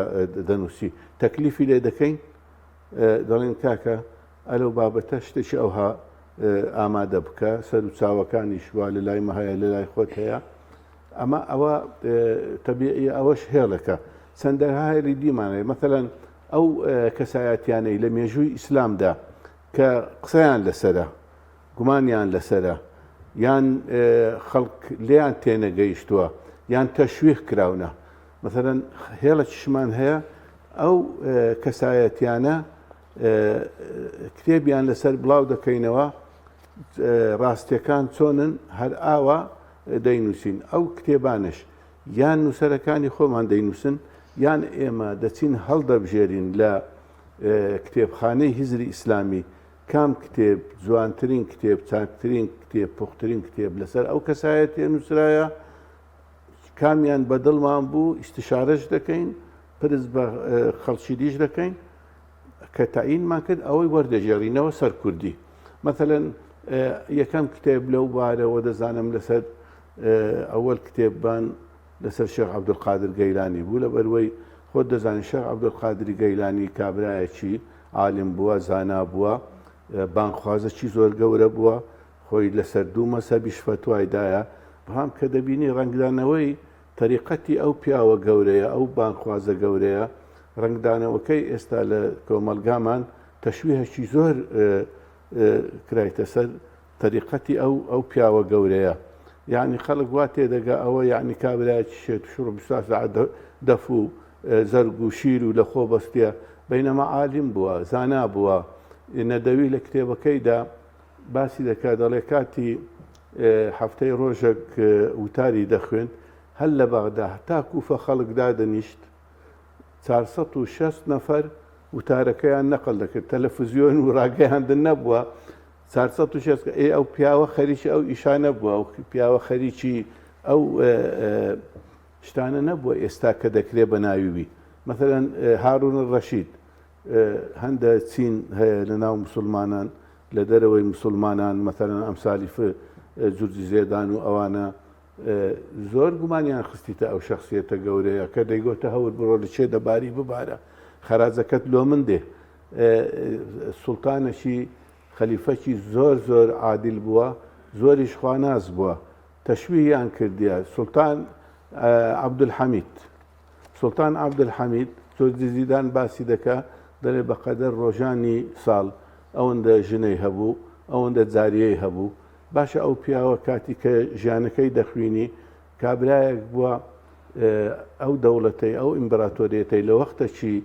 دەنووسی تەکلیفی لێ دەکەین دەڵێن کاکە ئەلەو بابەتە شتێکی ئەوها ئامادە بکە سەر و چاوەکانیش وا لە لای مەهەیە لە لای خۆت هەیە ئەمە ئەوە تەبیعی ئەوەش هێڵەکە چەندەها هێڵی دیمانەیە مەثەلەن ئەو کەسایەتیانەی لە مێژووی ئیسلامدا کە قسەیان لەسەرە گومانیان لەسەرە یان خەڵک لێیان تێنەگەیشتووە یان تەشویق کراونە مەثەلەن هێڵە چشمان هەیە ئەو کەسایەتیانە کتێبیان لەسەر بڵاو دەکەینەوە ڕاستیەکان چۆنن هەر ئاوا دەینووسین ئەو کتێبانش یان نووسەرەکانی خۆمان دەینووسن یان ئێمە دەچین هەڵدەبژێرین لە کتێبخانەی هزری ئیسلامی کام کتێب جوانترین کتێب چاکترین کتێب پوخترین کتێب لەسەر ئەو کەسایەتیە نووسرایە کامیان بەدڵمان بوو ئیستشارەش دەکەین پرس بە خەڵکی دیش دەکەین کە تاعینمان کرد ئەوەی وەردەژێڕینەوە سەر کوردی مەثەلەن یەکەم کتێب لەو بارەوە دەزانم لەسەر ئەوەل کتێبان لەسەر شێخ عەبدولقادر گەیلانی بوو لەبەرەوەی خۆت دەزانین شێخ عەبدولقادری گەیلانی کابرایەکی عالم بووە زانا بووە بانخوازەکی زۆر گەورە بووە خۆی لەسەر دوو مەسەبیش فتوایدایە بەڵام کە دەبینی ڕەنگدانەوەی تەریقەتی ئەو پیاوە گەورەیە ئەو بانخوازە گەورەیە ڕنگدانەوەکەی ئێستا لە کۆمەلگامان تەشویهەکی زۆر کرایتە سەر تەریقەتی ئەو پیاوە گەورەیە یعنی خەڵک وا تێدەگا ئەوە یعنی کابرایەکی شێت شوڕ 24 ساعت دەف و زەرگ و شیر و لە خۆ بەستیە بەینەما عالم بووە زانا بووە نەدەوی لە کتێبەکەیدا باسی دەکات دەڵێ کاتی هەفتەی ڕۆژێک وتاری دەخوێن هەل لە بەغدا تا کوفە خەڵک دادەنیشت 460 نەفەر وتارەکەیان نەقل دەکرد تەلەڤیزیۆن و ڕاگەیاندن نەبووە 460 ئەو پیاوە خەریکی ئەو ئیشانە بووە ئەو پیاوە خەریکی ئەو شتانە نەبووە ئێستا کە دەکرێت بە ناویوی مەثەلەن هارون ڕەشید هەندە چین هەیە لە ناو مسلمانان لە دەرەوەی مسلمانان مەثەلەن ئەمسالی جورجی زێدان و ئەوانە زۆر گومانیان خستیتە ئەو شخصیەتە گەورەیە کە دەیگۆتە هەور بڕۆ لە چێ دەباری ببارە خەراجەکەت لۆ من دێ سوڵتانێکی خەلیفەکی زۆر زۆر عادل بووە زۆریش خواناز بووە تەشویهیان کردیە سوڵتان عەبدولحەمید جورجی زیدان باسی دەکا دەڵێ بەقەدەر ڕۆژانی ساڵ ئەوەندە ژنەی هەبوو ئەوەندە جاریەی هەبوو باشە ئەو پیاوە کاتی کە ژیانەکەی دەخوێنی کابرایەک بووە ئەو دەوڵەتەی ئەو ئیمپراتۆریەتەی لە وەختەکی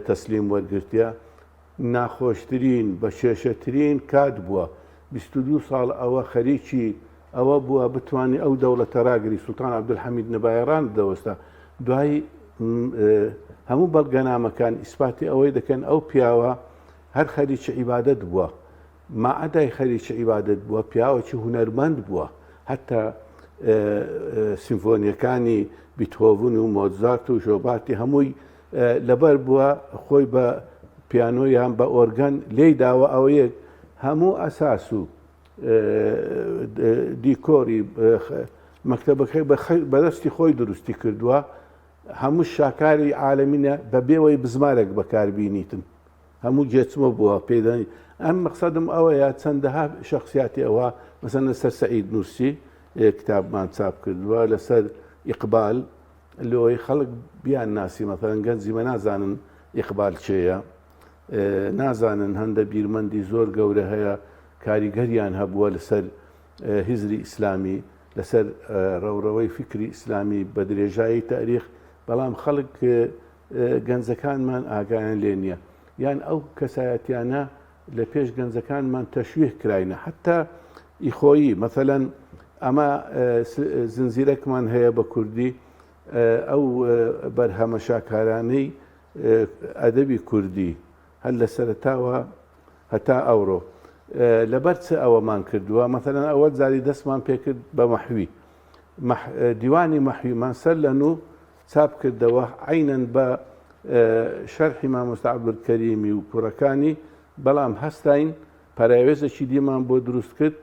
تەسلیم وەرگرتیە ناخۆشترین بە شێشەترین کات بووە 22 ساڵ ئەوە خەریکی ئەوە بووە بتوانێت ئەو دەوڵەتە ڕاگری سوڵتان عەبدولحەمید نەبایەڕان دەوەستا دوای هەموو بەڵگەنامەکان ئیسپاتی ئەوەی دەکەن ئەو پیاوە هەر خەریکی عیبادەت بووە ماعەدای خەریکی عیبادەت بووە پیاوەکی هونەرمەند بووە حتا سیمفۆنیەکانی بیتهۆڤن و مۆزارت و ژۆبارتی هەمووی لەبەر بووە خۆی بە پیانۆیان بە ئۆرگەن لێی داوە ئەوەیەک هەموو ئەساس و دیکۆری مەکتەبەکەی بەدەستی خۆی دروستی کردووە هەموو شاکاری عالەمینە بە بێوەی بزمارێک بەکاربینیتن هەموو جێچمە بووە پێدانی ئەم مەقسەدم ئەوەیە چەندەها شخصیاتی ئەوە مەسەن لەسەر سەعید نووسی کتابمان چاپ کردووە لەسەر ئیقبال لەوەی خەڵک بیان ناسی مەثەلەن گەنجی مە نازانن ئیقبال چێیە نازانن هەندە بیرمەندی زۆر گەورە هەیە کاریگەریان هەبووە لەسەر هیزری ئیسلامی لەسەر ڕەوڕەوەی فکری ئیسلامی بە درێژایی تاریخ بەڵام خەڵک گەنجەکانمان ئاگایان لێ نییە یان ئەو کەسایەتیانە لە پێش گەنجەکانمان تەشویح کراینە حتا ئیخۆیی مەثەلەن ئەمە زنجیرەکمان هەیە بە کوردی ئەو بەرهەمە شاکارانەی ئەدەبی کوردی هەر لە سەرتاوە هەتا ئەوڕۆ لەبەر چ ئەوەمان کردووە مەثەلەن ئەوە جاری دەستمان پێکرد بە مەحوی دیوانی مەحویمان سەر لە نوو چاپ کردەوە عینەن بە شەرحی مامۆستا عەبدولکەریمی و کوڕەکانی بەڵام هەستاین پەراوێزێکی دیمان بۆ دروست کرد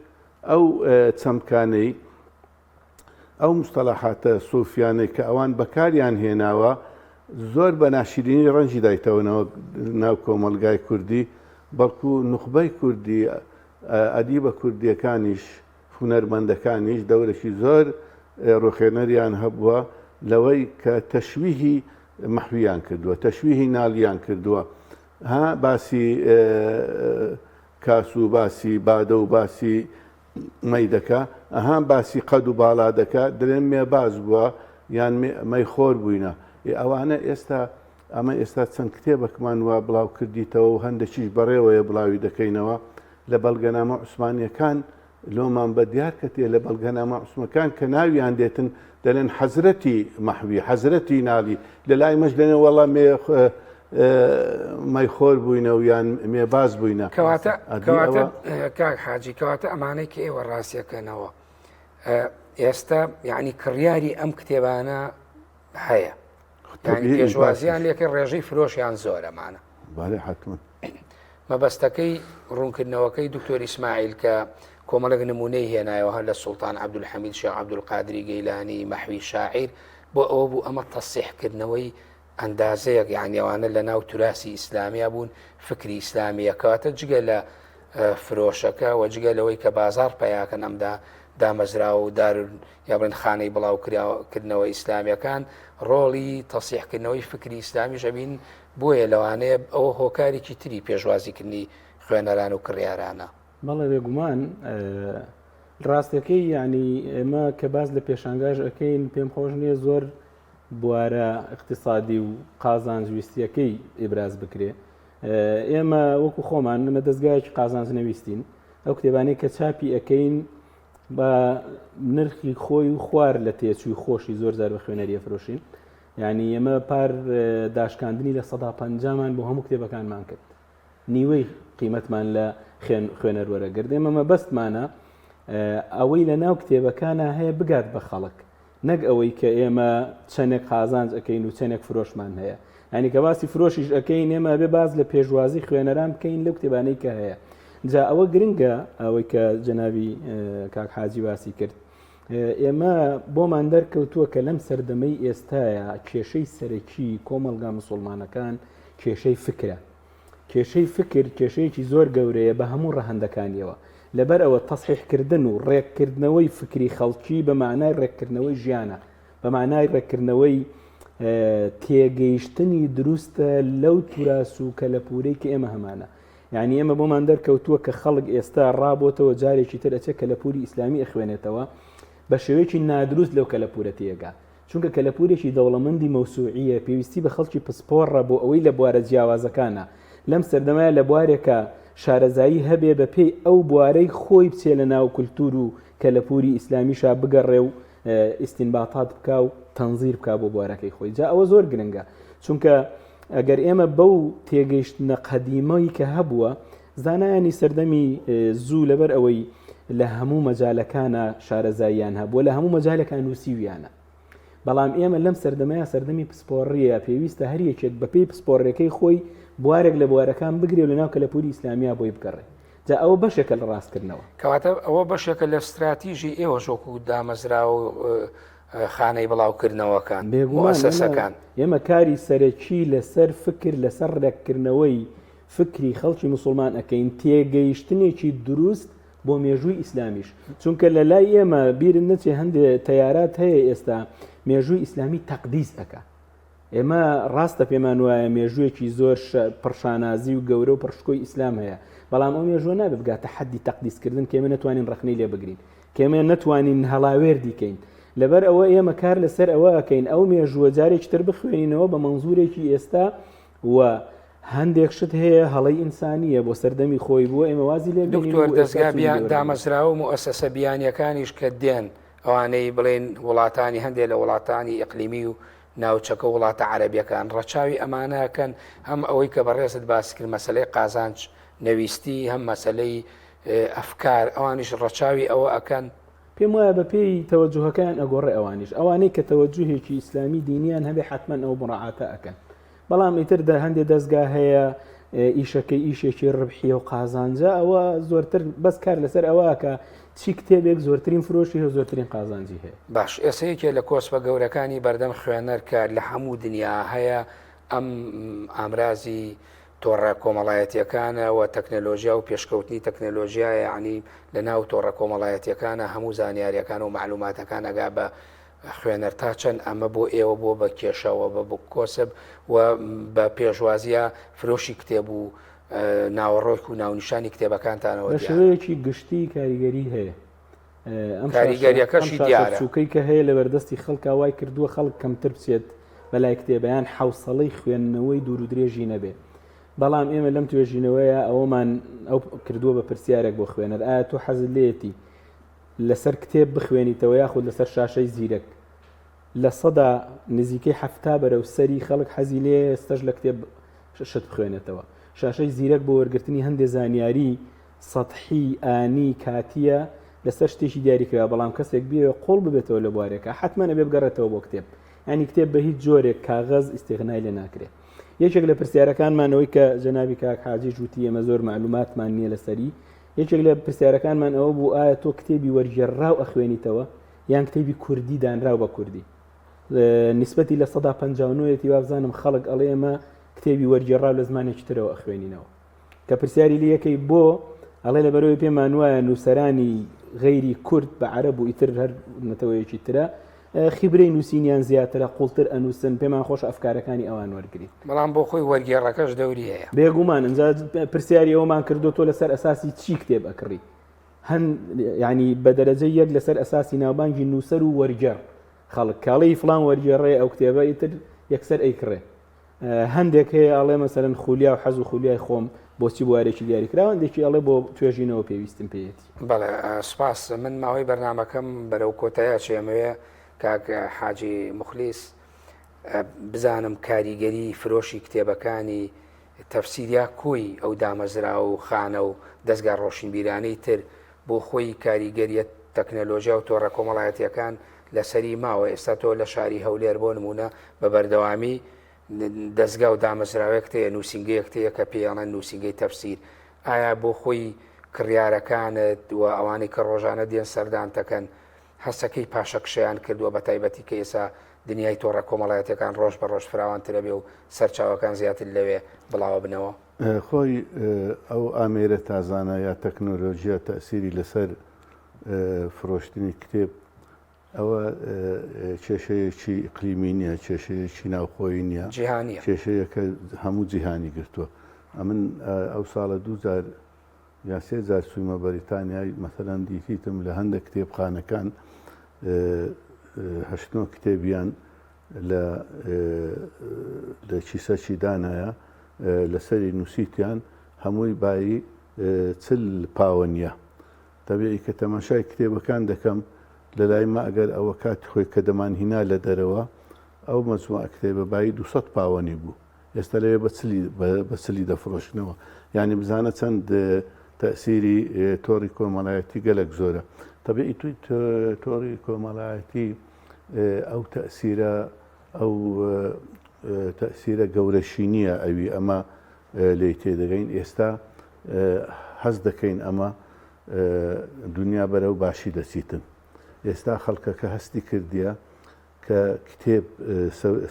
ئەو چەمکانەی ئەو مستەلاحاتە سوفیانەی کە ئەوان بەکاریان هێناوە زۆر بە ناشرینی ڕەنجی دایتەوەنەوە ناو کۆمەلگای کوردی بەڵکو نوخبەی کوردی ئەدیبە کوردیەکانیش هونەرمەندەکانیش دەورێکی زۆر ڕوخێنەریان هەبووە لەوەی کە تەشویهی مەحویان کردووە تەشویهی ناڵیان کردووە ها باسی کاس و باسی بادە و باسی مەی دەکا ئەهان باسی قەد و باڵا دەکا دەڵێن مێباز بووە یان مەیخۆر بووینە ئەوانە ئێستا چەند کتێبەکمان وە بڵاو کردیتەوە و هەندێکیش بەڕێوەیە بڵاوی دەکەینەوە لە بەڵگەنامە عوسمانیەکان لۆمان بە دیار کەتێ لە بەڵگەنامە عوسمەکان کە ناویان دێتن دەڵێن حەزرەتی مەحوی حەزرەتی ناڵی لە لای مەش دەنێ وەڵا مەیخۆر بووینە و یان مێباز بووینە کەواتە کاک حاجی کەواتە ئەمانەی کە ئێوە ڕاستیەکەنەوە ئێستا یعنی کڕیاری ئەم کتێبانە هەیە پێشوازیان لێکە ڕێژەی فرۆشیان زۆرەمانە حتمما مەبەستەکەی ڕوونکردنەوەکەی دکتۆر ئیسماعیل کە کۆمەڵێک نمونەی هێنایەوە هەر لە سوڵتان عەبدولحەمید شێخ عەبدولقادری گەیلانی مەحوی شاعیر بۆ ئەوە بوو ئەمە تەسیحکردنەوەی ئەندازەیەک یعنیەوانە لە ناو توراسی ئیسلامیا بوون فکری ئیسلامیەکەواتە جگە لە فرۆشەکە و جگە لەوەی کە بازار پەیاکەن ئەمدا دامەزرا و یا بڵێن خانەی بڵاوکردنەوە ئیسلامیەکان ڕۆڵی تەسیحکردنەوەی فکری ئیسلامی ژەبین بۆیە لەوانەیە ئەوە هۆکارێکی تری پێشوازیکردنی خوێنەران و کڕیارانە بەڵێ بێگومان ڕاستەکەی ینی ئێمە کە باز لە پێشانگاژ ئەەکەین پێم خۆش نییە زۆر بوارە اقتصادی و قازانجویستیەکەی ئیبراز بکرێ ئێمە وەکو خۆمان نمە دەستگایکی قازانج نەویستین ئەو کتێبانەی کە چاپی ئەەکەین بە نرخی خۆی و خوار لە تێچووی خۆشی زۆر زار بە خوێنەریە فرۆشین یعنی ئێمە پار داشکاندنی لە 150مان بۆ هەموو کتێبەکانمان کرد نیوەی قیمەتمان لە خوێنەر وەرەگرت ئێمە مەبەستمانە ئەوەی لە ناو کتێبەکانە هەیە بگات بە خەڵک نەک ئەوەی کە ئێمە چەندێک قازانج ئەەکەین و چەندێک فرۆشمان هەیە ینی کە باسی فرۆشیش ئەەکەین ئێمە بێ باز لە پێشوازی خوێنەران بکەین لەو کتێبانەی کە هەیە جا ئەوە گرنگە ئەوەی کە جەنابی کاک حاجی باسی کرد ئێمە بۆمان دەرکەوتووە کە لەم سەردەمەی ئێستاە کێشەی سەرەکی کۆمەلگا موسڵمانەکان کێشەی فکرە کێشەی فکر کێشەیەکی زۆر گەورەیە بە هەموو ڕەهەندەکانیەوە لەبەر ئەوە تەسحیحکردن و ڕێککردنەوەی فکری خەڵکی بە معنای ڕێککردنەوەی ژیانە بە معنای ڕێککردنەوەی تێگەیشتنی دروستە لەو توراس و کەلەپورەی کە ئێمە هەمانە یعنی ئێمە بۆمان دەرکەوتووە کە خەڵک ئێستا ڕابۆتەوە جارێکی تر ئەچێت کەلەپوری ئیسلامی ئەخوێنێتەوە بە شێوەیەکی نادروست لەو کەلەپورە تێگا چونکە کەلەپورێکی دەوڵەمەندی مەوسوعیە پێویستی بە خەڵکی پسپۆڕە بۆ ئەوەی لە بوارە جیاوازەکانە لەم سەردەمایە لە بوارێکە شارەزایی هەبێ بە پێی ئەو بوارەی خۆی بچێ لە ناو کولتور و کەلەپوری ئیسلامیشا بگەڕێ و ئیستینباتات بکا و تەنزیر بکا بۆ بوارەکەی خۆی جا ئەوە زۆر گرنگە چونکە ئەگەر ئێمە بەو تێگەیشتنە قەدیمەی کە هەبووە زانایانی سەردەمی زوو لەبەر ئەوەی لە هەموو مەجالەکانە شارەزاییان هەبووە لە هەموو مەجالەکان نووسیویانە بەڵام ئێمە لەم سەردەمەیە سەردەمی پسپۆڕیە پێویستە هەر یەکێک بەپێی پسپۆڕەکەی خۆی بوارێک لە بوارەکان بگرێ و لە ناو کەلەپوری ئیسلامیا بۆی بگەڕێ جا ئەوە بەشێکە لە ڕاستکردنەوە کەواتە ئەوە بەشێکە لە استراتیژی ئێوە شۆکو دامەزرا و خانەی بڵاوکردنەوەکان مؤسسەکان ئێمە کاری سەرەکی لەسەر فکر لەسەر ڕێککردنەوەی فکری خەڵکی موسڵمان ئەەکەین تێگەیشتنێکی دروست بۆ مێژووی ئیسلامیش چونکە لە لای ئێمە بیرن نەچێ هەندێک تەیارات هەیە ئێستا مێژووی ئیسلامی تەقدیس ئەکا ئێمە ڕاستە پێمان وایە مێژوویەکی زۆر پڕشانازی و گەورە و پڕشکۆی ئیسلام هەیە، بەڵام ئەو مێژووە نابێت بگاتە حەدی تەقدیسکردن کە ئێمە نەتوانین ڕخنەی لێ بگرین، کە ئێمە نەتوانین هەڵاوێردی کەین. لەبەر ئەوە ئێمە کار لەسەر ئەوە ئەکەین ئەو مێژووە جارێکی تر بخوێنینەوە بە مەنزوورێکی ئێستا و هەندێک شت هەیە هەڵەی ئینسانیە بۆ سەردەمی خۆی بووە ئێمە وازی لێ دکتۆر دەستگا دامەزراوە و مؤسسە بیانیەکانیش کە دێن ئەوانەی بڵێن وڵاتانی هەندێک لە وڵاتانی ئیقلیمی و ناوچەکە وڵاتە عەرەبیەکان ڕەچاوی ئەمانەکەن هەم ئەوەی کە بەڕێزت باسی کرد مەسەلەی قازانج نەویستی هەم مەسەلەی ئەفکار ئەوانیش ڕەچاوی ئەوە ئەکەن. پێم وایە بە پێی تەوەجوهەکان ئەگۆڕێ ئەوانیش ئەوانەی کە تەوەجوهێکی ئیسلامی دینیان هەبێ حتمەن ئەو مڕاعاتە ئەکەن، بەڵام ئیتر هەندێک دەستگا هەیە ئیشەکەی ئیشێکی ڕبحیە و قازانجە ئەوە زۆرتر بەس کار لەسەر ئەوە کە چی کتێبێک زۆرترین فرۆشی هەیە زۆرترین قازانجی هەیە. باش ئێسەیەکێ لە کۆسپە گەورەکانی بەردەم خوێنەر کە لە هەموو دنیا هەیە ئەم ئامرازی تۆڕە کۆمەڵایەتیەکانە و تەکنەلۆژیا و پێشکەوتنی تەکنەلۆژیایە، یعنی لە ناو تۆڕە کۆمەڵایەتیەکانە هەموو زانیاریەکان و معلوماتەکان ئەگا بە خوێنەر تا چەند ئەمە بۆ ئێوە بۆ بە کێشەوە بە کۆسب و بە پێشوازیە فرۆشی کتێب و ناوەڕۆک و ناونیشانی کتێبەکانتانەوە شێوەیەکی گشتی کاریگەری هەیە. ئەم کاریگەریەکەشی دیارە چووکەی کە هەیە لە بەردەستی خەڵکا وای کردووە خەڵک کەمتر بچێت بەلای کتێبیان حوسەڵەی خوێندنەوەی دوور و درێژی نەبێ. بەڵام ئێمە لەم توێژینەوەیە ئەوەمان ئەو کردووە بە پرسیارێک بۆ خوێنەر ئایا تۆ حەزت لێتی لەسەر کتێب بخوێنیتەوە یاخود لەسەر شاشەی زیرەک؟ لە سەدا نزیکەی هەفتا بەرەو سەری خەڵک حەزی لێ ئێستش لە کتێب شت بخوێنێتەوە. شاشەی زیرەک بۆ وەرگرتنی هەندێک زانیاری سەطحی ئانی کاتیە لەسەر شتێکی دیاریکرا، بەڵام کەسێک بێ قۆڵ ببێتەوە لە بوارێکە حتممە نەبێ بگەڕێتەوە بۆ کتێب، ینی کتێب بە هیچ جۆرێک کاغەز ئیستیغنای لێ ناکرێت. یەکێک لە پرسیارەکانمانەوەی کە جەنابی کاک حاجی جوتی ئێمە زۆر معلوماتمان نییە لەسەری، یەکێک لە پرسیارەکانمان ئەوە بوو ئایا تۆ کتێبی وەرگێڕاو ئەخوێنیتەوە یان کتێبی کوردی دانراو بە کوردی؟ نسبەتی لە 159 وابزانم خەڵک ئەڵێ ئێمە کتێبی وەرگێڕاو لە زمانێکی ترەوە ئەخوێنینەوە. کە پرسیاری لە یەکەی بۆ ئەڵێ لە بەرەوەی پێمان وایە نووسەرانی غەیری کورد بە عەرەب و ئیتر هەر نەتەوەیەکی ترە خیبرەی نووسینیان زیاترە قوڵتر ئەنووسن، پێمان خۆش ئەفکارەکانی ئەوان وەرگری، بەڵام بۆ خۆی وەرگێڕەکەش دەوری هەیە. بێگومان ئەنجا پرسیاری ئەومان کردو تۆ لەسەر ئەساسی چی کتێب ئەکڕی؟ هەن ینی بە دەرەجەی یەک لەسەر ئەساسی ناوبانگی نووسەر و وەرگێڕ خەڵک کاڵەی فلان وەرگێڕێ ئەو کتێبە ئیتر یەکسەر ئەیکڕێ. هەندێک هەیە ئەڵێ مەسەرەن خولیا و حەز و خولیای خۆم بۆچی بوارێکی دیاریکراوە، هەندێکی ئەڵێ بۆ توێژینەوە پێویستم پێیەتی. بەڵێ سپاس. من ماوەی بەرنامەکەم بەرەو کۆتایە چێمەوێ کاک حاجی مخلیس بزانم کاریگەری فرۆشی کتێبەکانی تەفسیریا کۆی ئەو دامەزرا و خانە و دەستگا ڕۆشنبیرانەی تر بۆ خۆی کاریگەریە تەکنەلۆژیا و تۆڕە کۆمەڵایەتیەکان لەسەری ماوە. ئێستا تۆ لە شاری هەولێر بۆ نمونە بە بەردەوامی دەستگا و دامەزراوەیەک تەیە نووسنگەیەک تەیە کە پێیاڵەن نووسنگەی تەفسیر. ئایا بۆ خۆی کڕیارەکانت و ئەوانەی کە ڕۆژانە دێن سەردانتەکەن هەستەکەی پاشەکشەیان کردووە بە تایبەتی کە ئێستا دنیای تۆڕە کۆمەڵایەتەکان ڕۆژ بە ڕۆژ فراوانترە بێ و سەرچاوەکان زیاتر لەوێ بڵاوە بنەوە؟ خۆی ئەو ئامێرە تازانە یا تەکنۆلۆژیا تەسیری لەسەر فرۆشتنی کتێب ئەوە کێشەیەکی ئیقلیمی نییە، کێشەیەکی ناوخۆیی نییە، جیهانیە، کێشەیەکە هەموو جیهانی گرتووە. ئەمن ئەو ساڵە 2000 یا 3000 سویمە بەریتانیای مەسەلەن دیتیتم لە هەندێک کتێبخانەکان 8 کتێبیان لە چیسەکی دانایە لەسەری نووسیتیان هەمووی بایی 40 پاوە نییە. دەبێت کە تەماشای کتێبەکان دەکەم لە لای ما ئەگەر ئەوە کاتی خۆی کە دەمانهینا لە دەرەوە ئەو مەجموعە کتێبە بایی 200 پاوەنی بوو، ئێستا لەوێ بە چلی دەفرۆشنەوە. یعنی بزانە چەند تەسیری تۆڕی کۆمەڵایەتی گەلک زۆرە. طبیعی توی تۆڕی کۆمەڵایەتی ئەو تەسیرە ئەو تەسیرە گەورەشی نییە ئەوی ئەمە لێی تێدەگەین. ئێستا حەز دەکەین ئەمە دنیا بەرەو باشی دەچیتن. ئێستا خەڵکەکە هەستی کردیە کە کتێب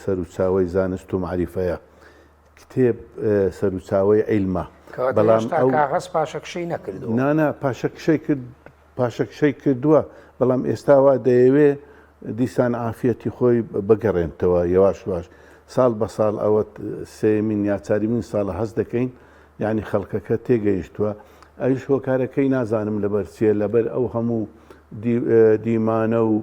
سەرچاوی زانست و معریفەیە، کتێب سەرچاوی عیلمە، بەڵام کاغەز پاشەکشەی نەکردووە. نانە پاشەکشەی کردووە، بەڵام ئێستاوا دەیەوێ دیسان عافیەتی خۆی بگەڕێنتەوە یەواش واش. ساڵ بە ساڵ ئەوە سێمین یا چاریمین ساڵە هەست دەکەین یعنی خەڵکەکە تێگەیشتووە ئەوش هۆکارەکەی نازانم لەبەر چیە لەبەر ئەو هەموو دیمانە و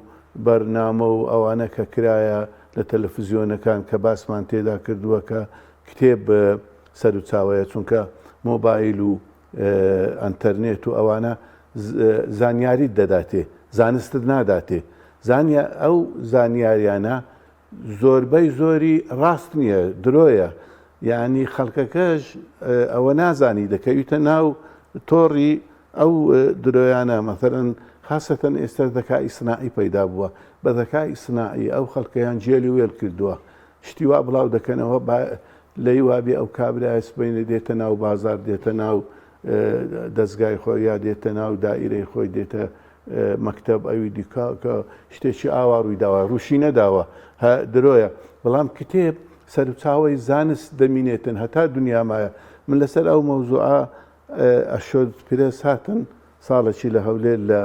بەرنامە و ئەوانە کە کرایە لە تەلەڤیزیۆنەکان کە باسمان تێدا کردووە کە کتێب سەر و چاوەیە چونکە مۆبایل و ئەنتەرنێت و ئەوانە زانیاریت دەداتێ زانستت ناداتێ ئەو زانیاریانە زۆربەی زۆری ڕاست نییە درۆیە یعنی خەڵکەکەش ئەوە نازانی دەکەویتە ناو تۆڕی ئەو درۆیانە مەثەرەن خاصەتەن ئێستا دەکای سناعی پەیدا بووە بە دەکای سناعی ئەو خەڵکەیان جێلی وێل کردووە شتی وا بڵاو دەکەنەوە لەی وابێ ئەو کابرای سبەینە دێتە ناو بازار دێتە ناو دەستگای خۆی یا دێتە ناو دائیرەی خۆی دێتە مەکتەب ئەوی دیکە کە شتێکی ئاوا ڕووی داوە ڕوشی نەداوە درۆیە بەڵام کتێب سەر و چاوەی زانست دەمینێتن هەتا دنیامایە من لەسەر ئەو مەوزوعە ئەشۆد پرێس هاتن ساڵێکی لە هەولێر لە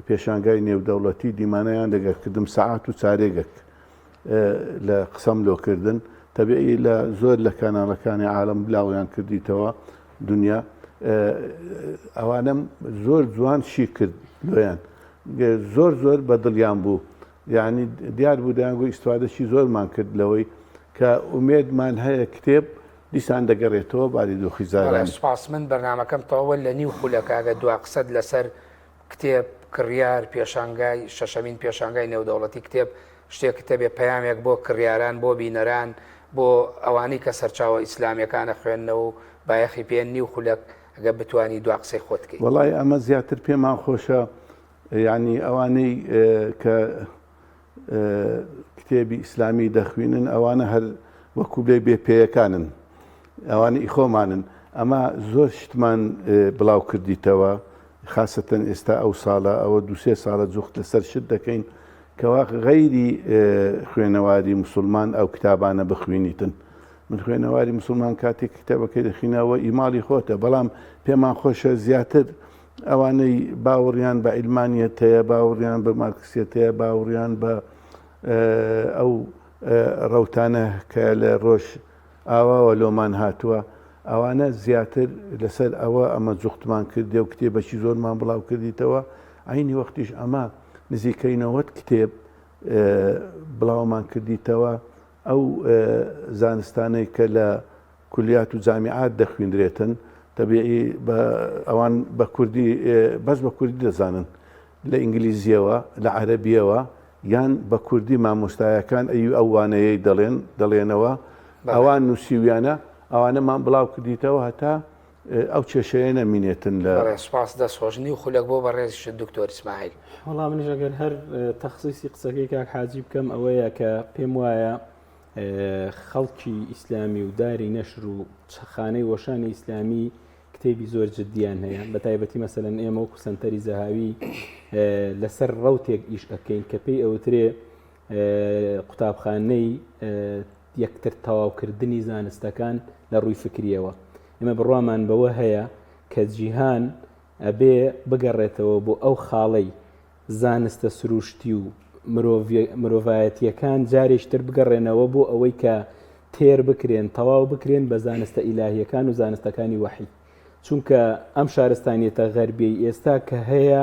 پێشانگای نێودەوڵەتی دیمانەیان دەگەکردم سەعات و چارێگەک لە قسەم لۆکردن تەبیعی لە زۆر لە کاناڵەکانی عالم بلاویان کردیتەوە دنیا ئەوانم زۆر جوان شی کرد لۆیان زۆر بە دڵیان بوو یعنی دیار بوو دەیانگو ئیسفادەشی زۆرمان کرد لەوەی کە ئومێدمان هەیە کتێب دیسان دەگەڕێتەوە باری دۆخی زاران سپاس من بەرنامەکەم تەواوە لە نیو خولەکەگە دوا قسەد لەسەر کتێب کڕیار پێشانگای شەشەمین پێشانگای نێودەوڵەتی کتێب شتێک کتێبێ پەیامێک بۆ کڕیاران بۆ بینەران بۆ ئەوانەی کە سەرچاوە ئیسلامیەکانە خوێندنەوە و بایەخی پێ نیو خولەک ئەگە بتوانی دوا قسەی خۆت بکەیت وەڵای ئەمە زیاتر پێمان خۆشە یعنی ئەوانەی کە کتێبی ئیسلامی دەخوێنن ئەوانە هەر وەکو بێ بێپێیەکانن ئەوانە ئیخۆمانن ئەمە زۆر شتمان بڵاو کردیتەوە خاصەتەن ئێستا ئەو ساڵە ئەوە دوسێ ساڵە جوخت لەسەر شت دەکەین کەوا غەیری خوێنەواری موسڵمان ئەو کتابانە بخوێنیتن من خوێنەواری موسڵمان کاتێک کتێبەکەی دەخینەوە ئیماڵی خۆتە بەڵام پێمان خۆشە زیاتر ئەوانەی باوەڕیان بە ئیلمانیەتەیە باوەڕیان بە مارکسیەتەیە باوەڕیان بە ئەو ڕەوتانە کە لە ڕۆژ ئاواوە لۆمان هاتووە ئەوانە زیاتر لەسەر ئەوە ئەمە جوختمان کردێ و کتێبەکی زۆرمان بڵاو کردیتەوە عینی وەختیش ئەمە نزیکەینەوەت کتێب بڵاومان کردیتەوە ئەو زانستانەی کە لە کولیات و جامیعات دەخوێندرێتن تەبیعی ئەوان بە کوردی بەس بە کوردی دەزانن لە ئینگلیزیەوە لە عەرەبیەوە یان بە کوردی مامۆستایەکان ئەو وانەیەی دەڵێنەوە ئەوان نووسیویانە ئەوانەمان بڵاو کردیتەوە هەتا ئەو کێشەیە نەمینێتن لە سپاس دەستخۆشنی و خولەک بۆ بەڕێزیش دکتۆر ئیسماعیل وەڵام منیش ئەگەر هەر تەخسیسی قسەکەی کاک حاجی بکەم ئەوەیە کە پێم وایە خەڵکی ئیسلامی و داری نەشر و خانەی وەشانی ئیسلامی کتێبی زۆر جددیان هەیە بە تایبەتی مەسەلەن ئێمە وەکو سەنتەری زەهاوی لەسەر ڕەوتێک ئیش ئەەکەین کە پێی ئەوترێ قوتابخانەی یەکتر تەواوکردنی زانستەکان لە ڕووی فکریەوە ئێمە بڕوامان بەوە هەیە کە جیهان ئەبێ بگەڕێتەوە بۆ ئەو خاڵەی زانستە سروشتی و مرۆڤایەتیەکان جارێکتر بگەڕێنەوە بۆ ئەوەی کە تێر بکرێن تەواو بکرێن بە زانستە ئیلاهیەکان و زانستەکانی وەحی چونکە ئەم شارستانیەتە غەربیەی ئێستا کە هەیە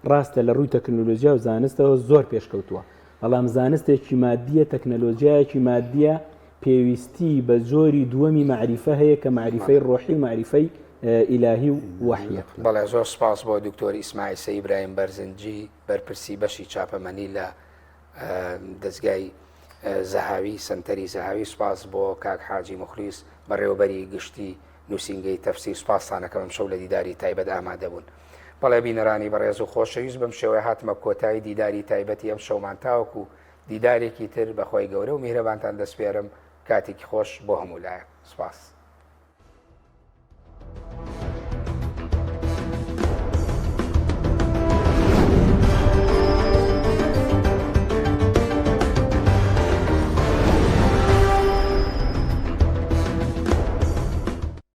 ڕاستە لە ڕووی تەکنۆلۆژیا و زانستەوە زۆر پێشکەوتووە بەڵام زانستێکی مادیە تەکنەلۆژیایەکی مادیە پێویستی بە زۆری دووەمی معریفە هەیە کە معریفەی ڕۆحی و معریفەی ئیلاهی و وەحیە. بەڵێ زۆر سپاس بۆ دکتۆر ئیسماعیل سەیبراهیم بەرزنجی بەرپرسی بەشی چاپەمەنی لە دەستگای زەهاوی سنتەری زەهاوی سپاس بۆ کاک حاجی مخلیس بەڕێوەبەری گشتی نووسینگەی تەفسیر سپاسانەکەم ئەم شەو لە دیداری تایبەت ئامادە بوون. بەڵێ بینەرانی بەڕێز و خۆشەویست بەم شێوەیە هاتمە کۆتایی دیداری تایبەتی ئەم شەومان تاوەکو دیدارێکی تر بەخۆی گەورە و میهرەبانتان دەسپێرم کاتێکی خۆش بۆ هەموو لایەک سپاس.